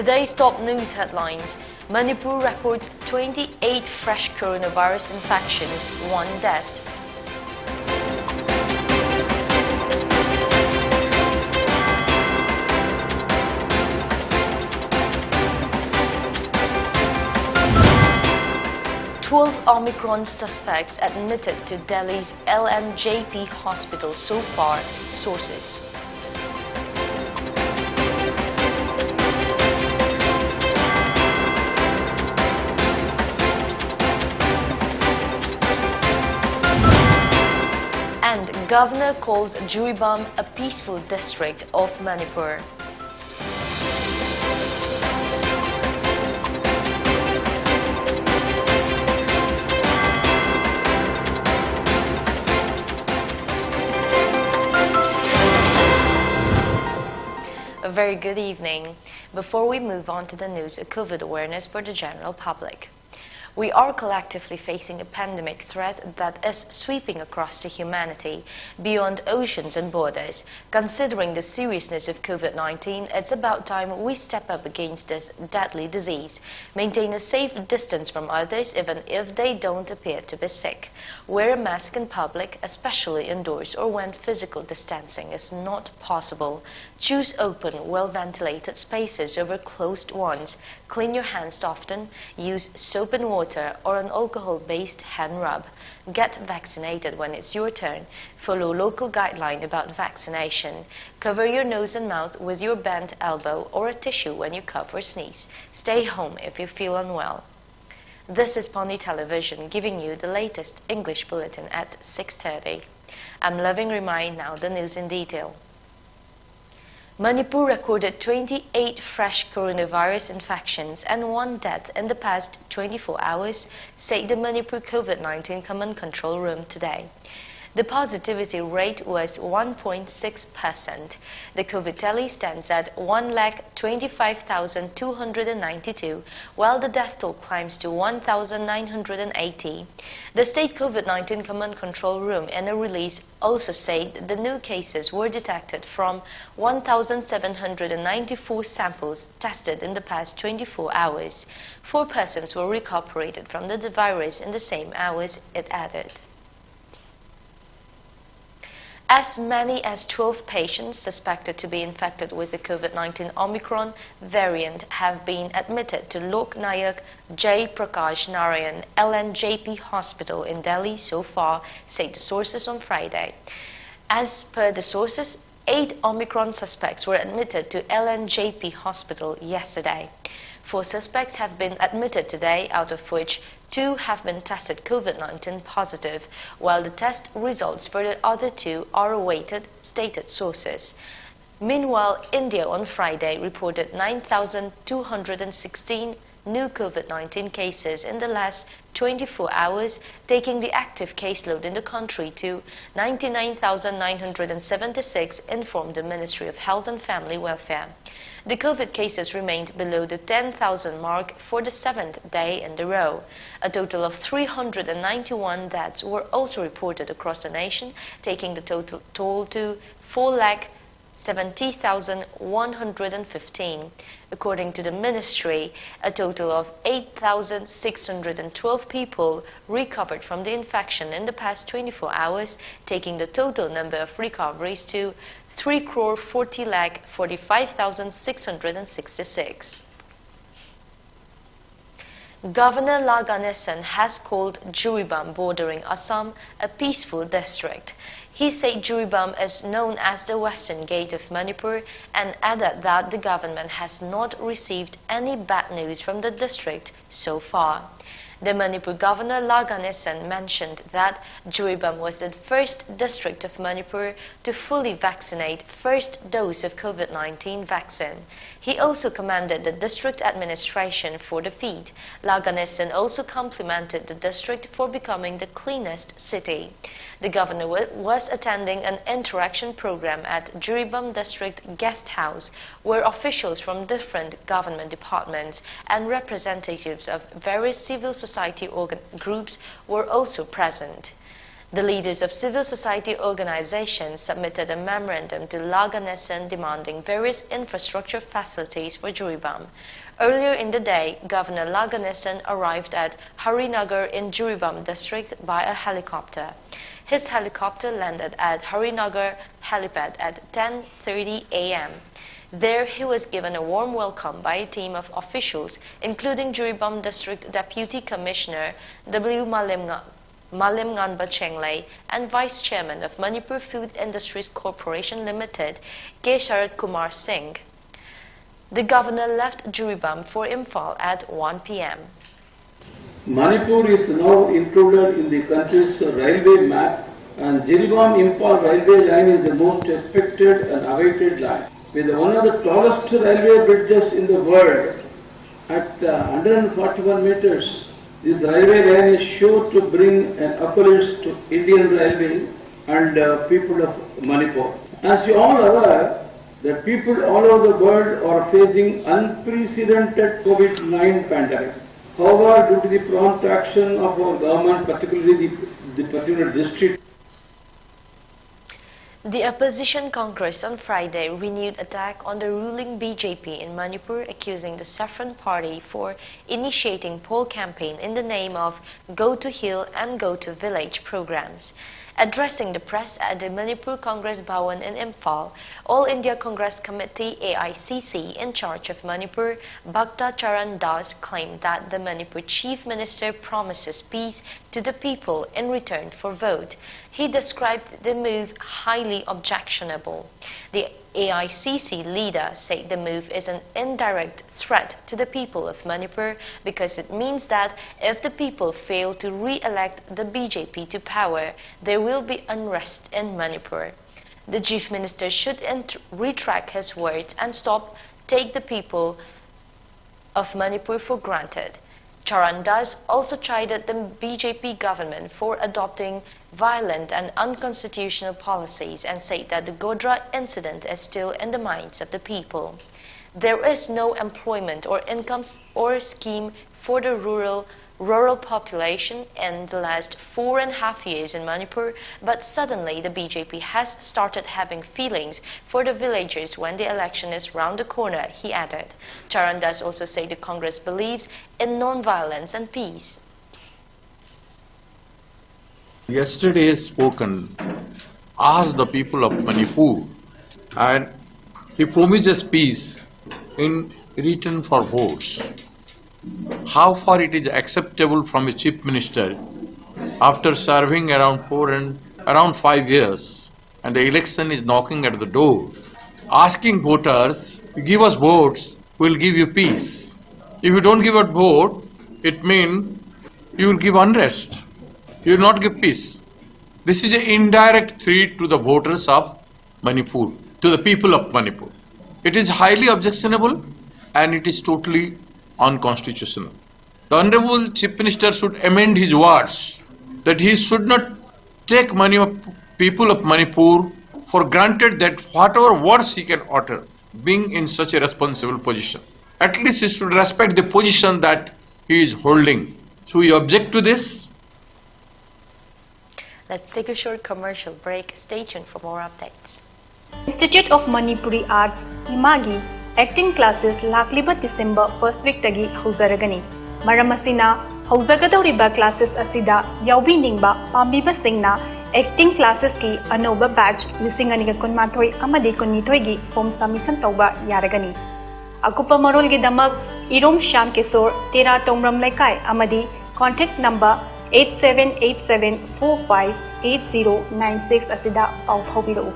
Today's top news headlines. Manipur records 28 fresh coronavirus infections, 1 death. Twelve Omicron suspects admitted to Delhi's LMJP hospital so far, sources. And Governor calls Jiribam a peaceful district of Manipur. A very good evening. Before we move on to the news, a COVID awareness for the general public. We are collectively facing a pandemic threat that is sweeping across the humanity, beyond oceans and borders. Considering the seriousness of COVID-19, it's about time we step up against this deadly disease. Maintain a safe distance from others even if they don't appear to be sick. Wear a mask in public, especially indoors or when physical distancing is not possible. Choose open, well-ventilated spaces over closed ones. Clean your hands often. Use soap and water or an alcohol-based hand rub. Get vaccinated when it's your turn. Follow local guidelines about vaccination. Cover your nose and mouth with your bent elbow or a tissue when you cough or sneeze. Stay home if you feel unwell. This is Pony Television giving you the latest English bulletin at 6:30. I'm Loving Rimai, now the news in detail. Manipur recorded 28 fresh coronavirus infections and 1 death in the past 24 hours, said the Manipur COVID-19 Command Control Room today. The positivity rate was 1.6%. The COVID tally stands at 1,25,292, while the death toll climbs to 1,980. The state COVID-19 Command Control Room in a release also said the new cases were detected from 1,794 samples tested in the past 24 hours. 4 persons were recuperated from the virus in the same hours, it added. As many as 12 patients suspected to be infected with the COVID-19 Omicron variant have been admitted to Lok Nayak Jai Prakash Narayan LNJP Hospital in Delhi so far, said the sources on Friday. As per the sources, 8 Omicron suspects were admitted to LNJP Hospital yesterday. 4 suspects have been admitted today, out of which 2 have been tested COVID-19 positive, while the test results for the other 2 are awaited, stated sources. Meanwhile, India on Friday reported 9,216 new COVID-19 cases in the last 24 hours, taking the active caseload in the country to 99,976, informed the Ministry of Health and Family Welfare. The COVID cases remained below the 10,000 mark for the 7th day in a row. A total of 391 deaths were also reported across the nation, taking the total toll to 4,70,115. According to the ministry, a total of 8,612 people recovered from the infection in the past 24 hours, taking the total number of recoveries to 3,40,45,666. Governor Laganesan has called Jiribam, bordering Assam, a peaceful district. He said Jiribam is known as the Western Gate of Manipur and added that the government has not received any bad news from the district so far. The Manipur Governor Laganesan mentioned that Jiribam was the first district of Manipur to fully vaccinate first dose of COVID-19 vaccine. He also commended the district administration for the feat. Laganesan also complimented the district for becoming the cleanest city. The governor was attending an interaction program at Jiribam District Guest House, where officials from different government departments and representatives of various civil society groups were also present. The leaders of civil society organizations submitted a memorandum to Laganesan demanding various infrastructure facilities for Juribam. Earlier in the day, Governor Laganesan arrived at Harinagar in Juribam district by a helicopter. His helicopter landed at Harinagar helipad at 10:30 a.m. There, he was given a warm welcome by a team of officials, including Juribam District Deputy Commissioner W. Malimnganba Chenglei and Vice Chairman of Manipur Food Industries Corporation Limited, K. Sharad Kumar Singh. The governor left Juribam for Imphal at 1 p.m. Manipur is now included in the country's railway map, and Juribam-Imphal railway line is the most expected and awaited line. With one of the tallest railway bridges in the world at 141 meters, this railway line is sure to bring an uplift to Indian railway and people of Manipur. As you all are aware, that people all over the world are facing unprecedented COVID-19 pandemic. However, due to the prompt action of our government, particularly the particular district, the opposition Congress on Friday renewed attack on the ruling BJP in Manipur, accusing the Saffron Party for initiating poll campaign in the name of Go to Hill and Go to Village programs. Addressing the press at the Manipur Congress Bhawan in Imphal, All India Congress Committee AICC in charge of Manipur, Bhakta Charan Das claimed that the Manipur Chief Minister promises peace to the people in return for vote. He described the move highly objectionable. The AICC leader said the move is an indirect threat to the people of Manipur because it means that if the people fail to re-elect the BJP to power, there will be unrest in Manipur. The chief minister should retract his words and take the people of Manipur for granted. Charan Das also chided the BJP government for adopting violent and unconstitutional policies and said that the Godhra incident is still in the minds of the people. There is no employment or income or scheme for the rural population in the last 4.5 years in Manipur, but suddenly the BJP has started having feelings for the villagers when the election is round the corner, he added. Charan Das also said the Congress believes in non-violence and peace. Yesterday spoken asked the people of Manipur, and he promises peace in return for votes. How far it is acceptable from a chief minister after serving around 5 years and the election is knocking at the door, asking voters, give us votes, we'll give you peace. If you don't give a vote, it means you will give unrest. You will not give peace. This is an indirect threat to the voters of Manipur, to the people of Manipur. It is highly objectionable and it is totally unconstitutional. The Honorable Chief Minister should amend his words that he should not take money of people of Manipur for granted, that whatever words he can utter, being in such a responsible position. At least he should respect the position that he is holding. So we object to this. Let's take a short commercial break. Stay tuned for more updates. Institute of Manipuri Arts, Imagi, acting classes Lakliba December 1st week tagi Hauzaragani. Maramasina, Hauzagadauriba classes Asida, Yaubi Ningba, Pambiba Singna, acting classes ki Anoba batch, Lisinganiga Kunmathoi, Amadi Kunitoigi, Form Submission Toba Yaragani. Akupa Marol Gidamak, Irom Sham Kesor, Tera Tomram Laikai, Amadi, contact number 8787458096 Asida of Hobiro.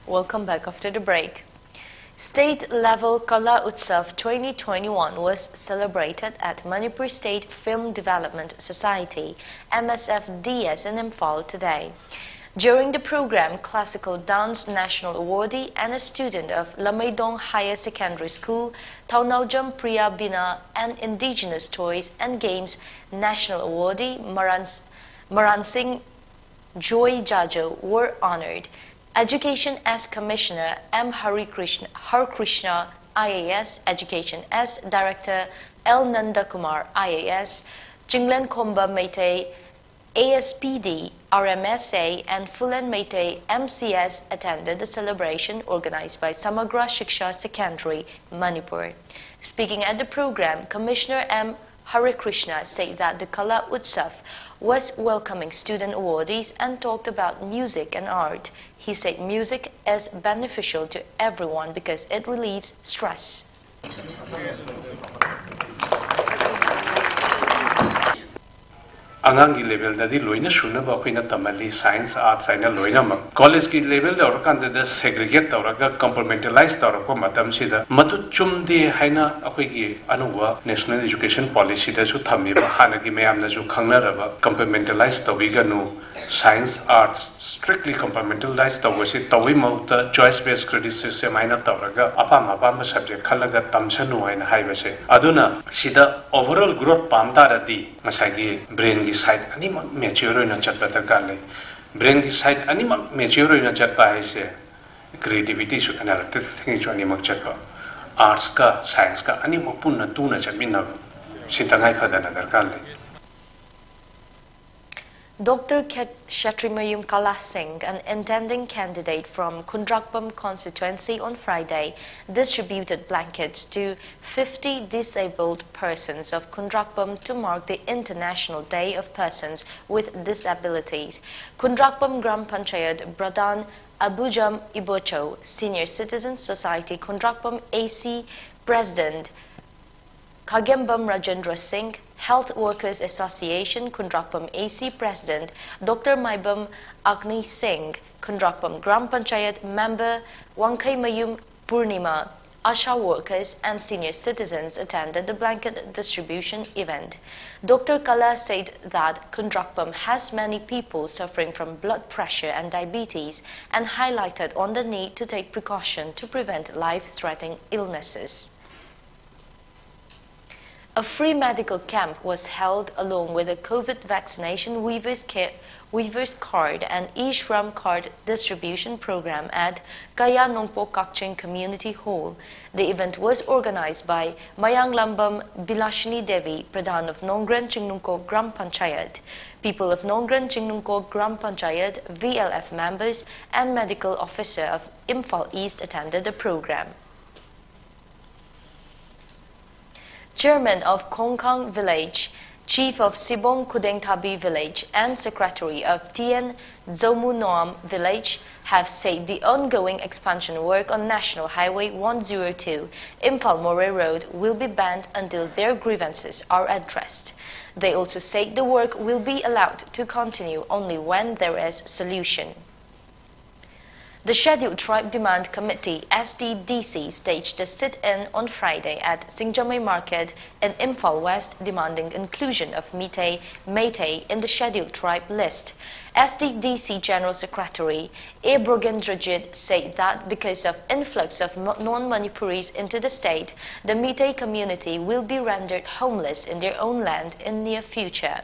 Welcome back after the break. State-level Kala Utsav 2021 was celebrated at Manipur State Film Development Society, MSFDS in Imphal today. During the program, Classical Dance National Awardee and a student of Lamaydong Higher Secondary School, Taunaujam Priya Bina, and Indigenous Toys and Games National Awardee Maransing Joy Jajo were honored. Education as Commissioner M. Harikrishna, IAS, Education as Director L. Nandakumar, IAS, Jinglan Khomba Meitei, ASPD, RMSA, and Fulan Meitei MCS attended the celebration organized by Samagra Shiksha Secondary, Manipur. Speaking at the program, Commissioner M. Harikrishna said that the Kala Utsav was welcoming student awardees and talked about music and art. He said music is beneficial to everyone because it relieves stress. Angangi level da di loina shuna ba koina tamali science arts aina loina ma college ki level da kan da segregate da ga compartmentalize da ko matam sida matu chumdi haina akoi gi anuwa national education policy da su thammi ba hana gi mayam na su khangna ra ba compartmentalize da wi ga no science arts strictly compartmentalized da wasi tawi mau ta choice based criticism aina da ga apa subject khalaga tamsanu aina haiba se aduna sida overall growth pamta ra di masagi brain gi side ani mature ina chatba ta kale brain gi side ani mature ina chatba hai se creativity su analytic thinking chu ani mak chatba arts ka science ka ani punna tu na chatmina sitangai phadana darkar le Dr. Shatrimayum Kala Singh, an intending candidate from Kundrakbam constituency on Friday, distributed blankets to 50 disabled persons of Kundrakbam to mark the International Day of Persons with Disabilities. Kundrakbam Gram Panchayat Pradhan Abujam Ibocho, Senior Citizen Society Kundrakbam AC President Kagembam Rajendra Singh, Health Workers Association Kundrakbam AC President Dr. Maibam Agni Singh, Kundrakbam Gram Panchayat Member Wangkai Mayum Purnima, Asha workers and senior citizens attended the blanket distribution event. Dr. Kala said that Kundrakbam has many people suffering from blood pressure and diabetes and highlighted on the need to take precaution to prevent life-threatening illnesses. A free medical camp was held along with a COVID vaccination weaver's card and e-Shram card distribution program at Kaya Nongpo Kakching Community Hall. The event was organized by Mayang Lambam Bilashini Devi, Pradhan of Nongran Chingnungko Gram Panchayat. People of Nongran Chingnungko Gram Panchayat, VLF members and medical officer of Imphal East attended the program. Chairman of Kongkang Village, Chief of Sibong Kudengtabi Village and Secretary of Tien Zomu Noam Village have said the ongoing expansion work on National Highway 102 Imphal More Road will be banned until their grievances are addressed. They also say the work will be allowed to continue only when there is solution. The Scheduled Tribe Demand Committee (SDDC) staged a sit-in on Friday at Singjamay Market in Imphal West demanding inclusion of Meitei in the Scheduled Tribe list. SDDC General Secretary Ebrogendrajit said that because of influx of non-Manipuris into the state, the Meitei community will be rendered homeless in their own land in near future.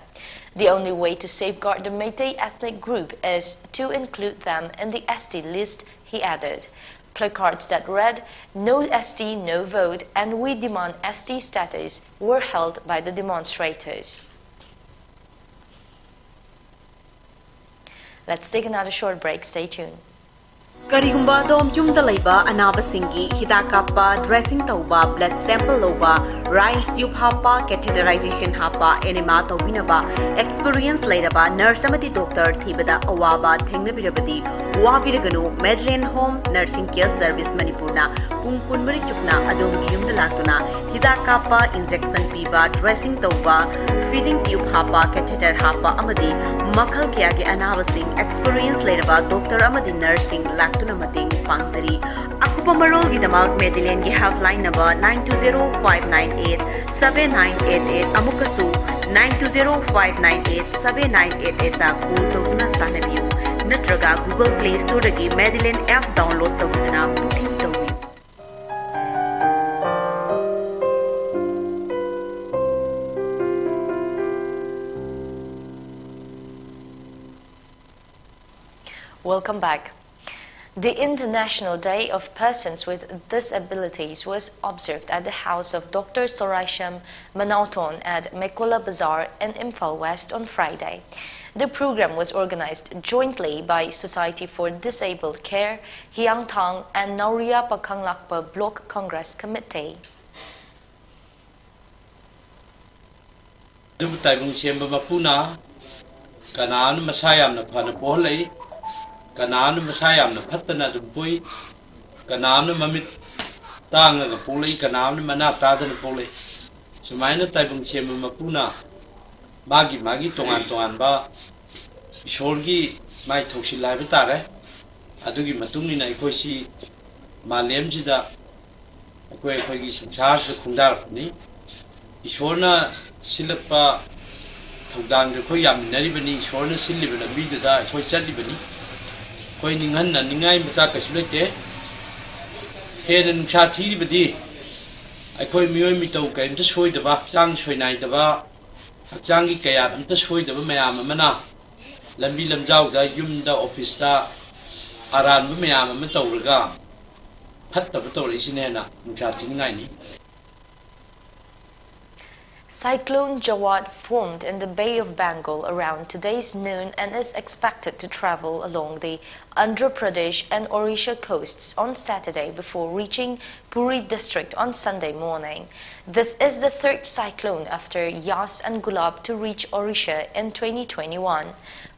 The only way to safeguard the Meitei ethnic group is to include them in the SD list, he added. Placards that read, "No SD, no vote," and "We demand SD status" were held by the demonstrators. Let's take another short break. Stay tuned. Karigumba dom yumda laiba anaba singi hida kappa dressing tauba blood sample loba rice tube hapa catheterization hapa enema tobinaba experience lairaba nurse amati doctor thibada awaba thengnabirabadi wabiraganu Medline Home Nursing Care Service Manipurna pung kunmari chukna adom yumda latuna hida kappa injection piba dressing tauba feeding tube hapa catheter hapa amadi makhal kya ge anaba sing experience lairaba doctor amadi nursing tuna mating pangzari akupa marol gi damak Medline gi helpline number 9205987988 amukasu 9205987988 ta call tawna tanabiyu natraga Google Play Store gi Medline app download tawdana booking tawi. Welcome back. The International Day of Persons with Disabilities was observed at the house of Dr. Soraisham Manauton at Mekola Bazaar in Imphal West on Friday. The program was organized jointly by Society for Disabled Care, Hiang Thang and Nauria Pakhanglakpa Block Congress Committee. Kanam Masayam, the Patana, the boy, Kanam, the Mamit, Tang, the Poli, Kanam, Manata, the Poli. So minor type of Chema Mapuna, Magi, Tongan Ba, Shorgi, my Toshi Lavatare, Adugi Matuni, Naikoshi, Malemjida, Aquay Charles the Kundar, Ni, Ishona, Silapa, Togdan, the Koyam, Neribani, Shorna Silibana, Bida, Toy Salibani. Koi ningan na ningai mata kasulete heden chathi bidi ai koi mioi mi to kai mta soi da ba chang soi nai da ba chang gi kaya mta soi da ba mayam amana lambi lamjau da yum da office da aran ba mayam am to raga phat da ba to ri sine na chathi ningai ni. Cyclone Jawad formed in the Bay of Bengal around today's noon and is expected to travel along the Andhra Pradesh and Odisha coasts on Saturday before reaching Puri district on Sunday morning. This is the third cyclone after Yas and Gulab to reach Odisha in 2021.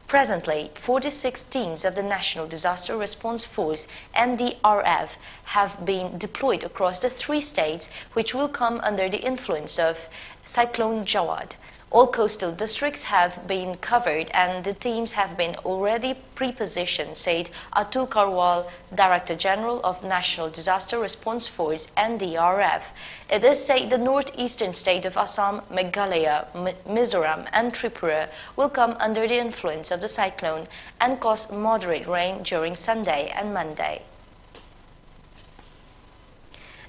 Presently, 46 teams of the National Disaster Response Force (NDRF) have been deployed across the three states, which will come under the influence of Cyclone Jawad. All coastal districts have been covered and the teams have been already pre-positioned, said Atul Karwal, Director General of National Disaster Response Force (NDRF). It is said the northeastern state of Assam, Meghalaya, Mizoram and Tripura will come under the influence of the cyclone and cause moderate rain during Sunday and Monday.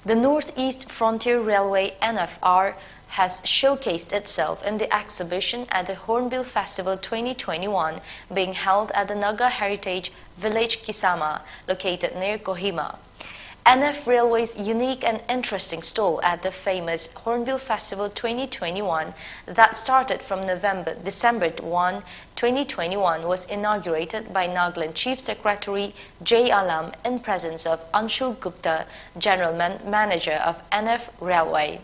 The Northeast Frontier Railway (NFR) has showcased itself in the exhibition at the Hornbill Festival 2021 being held at the Naga Heritage Village Kisama, located near Kohima. NF Railway's unique and interesting stall at the famous Hornbill Festival 2021 that started from December 1, 2021 was inaugurated by Nagaland Chief Secretary J. Alam in presence of Anshul Gupta, General Manager of NF Railway.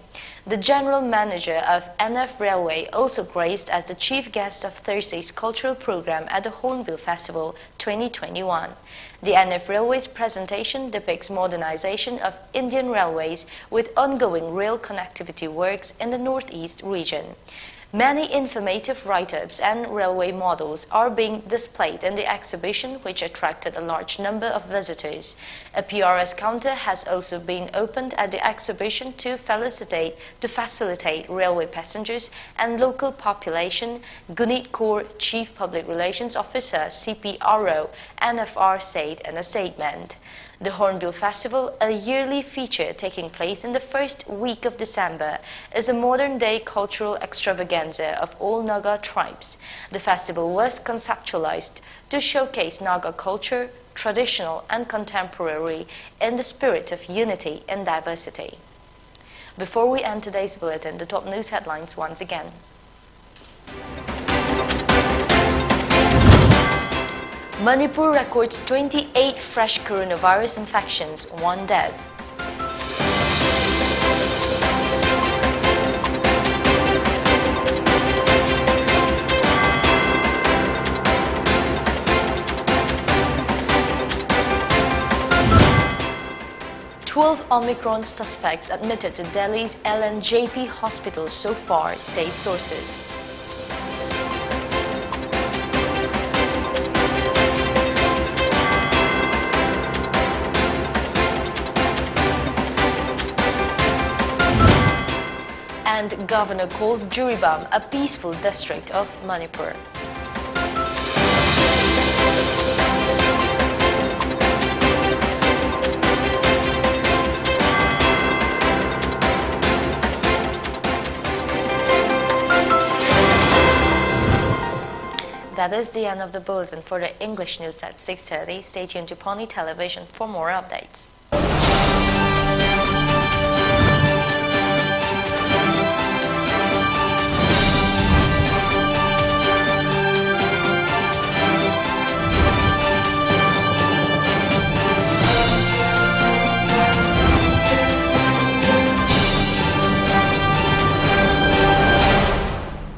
The General Manager of NF Railway also graced as the chief guest of Thursday's cultural program at the Hornbill Festival 2021. The NF Railway's presentation depicts modernization of Indian railways with ongoing rail connectivity works in the Northeast region. Many informative write-ups and railway models are being displayed in the exhibition, which attracted a large number of visitors. A PRS counter has also been opened at the exhibition to facilitate railway passengers and local population, Gunit Kaur, Chief Public Relations Officer, CPRO, NFR, said in a statement. The Hornbill Festival, a yearly feature taking place in the first week of December, is a modern-day cultural extravaganza of all Naga tribes. The festival was conceptualized to showcase Naga culture, traditional and contemporary, in the spirit of unity and diversity. Before we end today's bulletin, the top news headlines once again. Manipur records 28 fresh coronavirus infections, 1 death. Twelve Omicron suspects admitted to Delhi's LNJP hospital so far, say sources. And Governor calls Juribam a peaceful district of Manipur. That is the end of the bulletin. For the English news at 6:30, stay tuned to Pony Television for more updates.